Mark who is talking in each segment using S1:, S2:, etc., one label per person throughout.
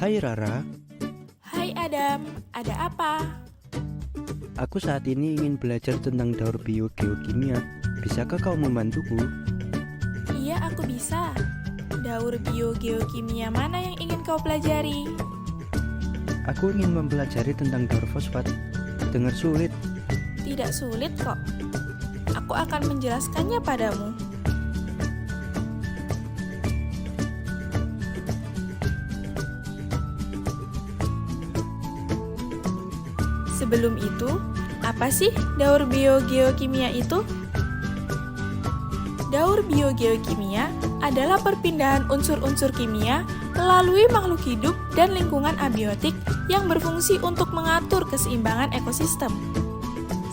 S1: Hai Rara,
S2: Hai Adam, ada apa?
S1: aku saat ini ingin belajar tentang daur biogeokimia. Bisakah kau membantuku?
S2: Iya, aku bisa. Daur biogeokimia mana yang ingin kau pelajari?
S1: Aku ingin mempelajari tentang daur fosfat. Dengar sulit.
S2: Tidak sulit kok. Aku akan menjelaskannya padamu. Sebelum itu, apa sih daur biogeokimia itu? Daur biogeokimia adalah perpindahan unsur-unsur kimia melalui makhluk hidup dan lingkungan abiotik yang berfungsi untuk mengatur keseimbangan ekosistem.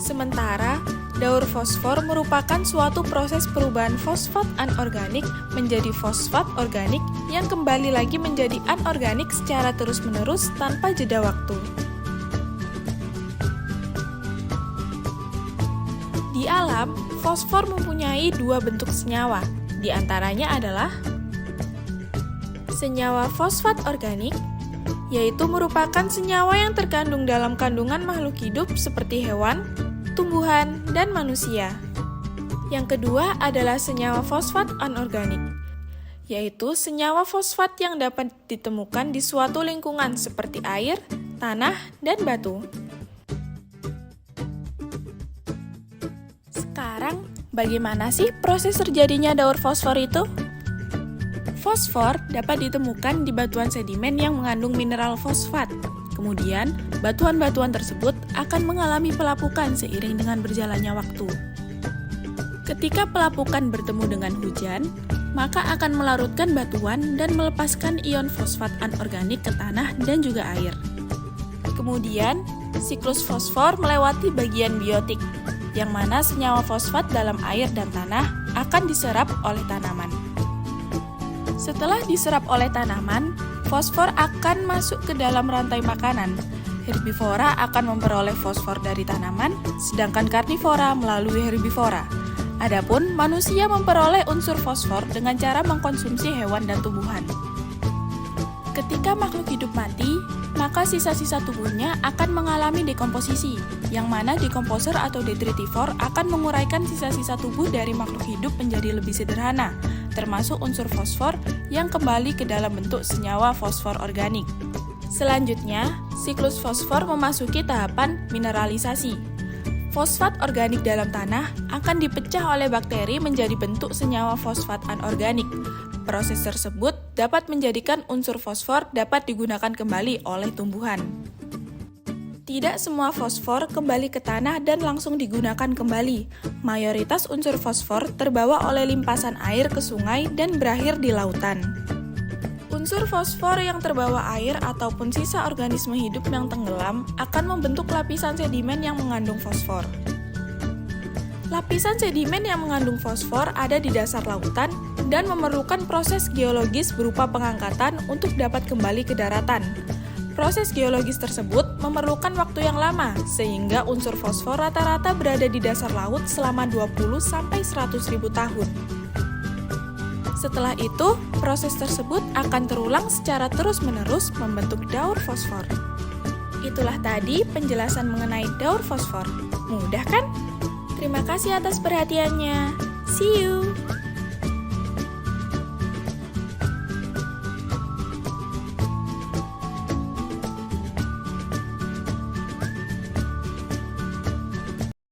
S2: Sementara, daur fosfor merupakan suatu proses perubahan fosfat anorganik menjadi fosfat organik yang kembali lagi menjadi anorganik secara terus-menerus tanpa jeda waktu. Di alam, fosfor mempunyai dua bentuk senyawa, di antaranya adalah senyawa fosfat organik, yaitu merupakan senyawa yang terkandung dalam kandungan makhluk hidup seperti hewan, tumbuhan, dan manusia. Yang kedua adalah senyawa fosfat anorganik, yaitu senyawa fosfat yang dapat ditemukan di suatu lingkungan seperti air, tanah, dan batu. Sekarang, bagaimana sih proses terjadinya daur fosfor itu? Fosfor dapat ditemukan di batuan sedimen yang mengandung mineral fosfat. Kemudian, batuan-batuan tersebut akan mengalami pelapukan seiring dengan berjalannya waktu. Ketika pelapukan bertemu dengan hujan, maka akan melarutkan batuan dan melepaskan ion fosfat anorganik ke tanah dan juga air. Kemudian, siklus fosfor melewati bagian biotik, yang mana senyawa fosfat dalam air dan tanah akan diserap oleh tanaman. Setelah diserap oleh tanaman, fosfor akan masuk ke dalam rantai makanan. Herbivora akan memperoleh fosfor dari tanaman, sedangkan karnivora melalui herbivora. Adapun manusia memperoleh unsur fosfor dengan cara mengkonsumsi hewan dan tumbuhan. Ketika makhluk hidup mati, maka sisa-sisa tubuhnya akan mengalami dekomposisi, yang mana dekomposer atau detritivor akan menguraikan sisa-sisa tubuh dari makhluk hidup menjadi lebih sederhana, termasuk unsur fosfor yang kembali ke dalam bentuk senyawa fosfor organik. Selanjutnya, siklus fosfor memasuki tahapan mineralisasi. Fosfat organik dalam tanah akan dipecah oleh bakteri menjadi bentuk senyawa fosfat anorganik. Proses tersebut dapat menjadikan unsur fosfor dapat digunakan kembali oleh tumbuhan. Tidak semua fosfor kembali ke tanah dan langsung digunakan kembali. Mayoritas unsur fosfor terbawa oleh limpasan air ke sungai dan berakhir di lautan. Unsur fosfor yang terbawa air ataupun sisa organisme hidup yang tenggelam akan membentuk lapisan sedimen yang mengandung fosfor. Lapisan sedimen yang mengandung fosfor ada di dasar lautan dan memerlukan proses geologis berupa pengangkatan untuk dapat kembali ke daratan. Proses geologis tersebut memerlukan waktu yang lama, sehingga unsur fosfor rata-rata berada di dasar laut selama 20-100.000 tahun. Setelah itu, proses tersebut akan terulang secara terus-menerus membentuk daur fosfor. Itulah tadi penjelasan mengenai daur fosfor. Mudah kan? Terima kasih atas perhatiannya. See you!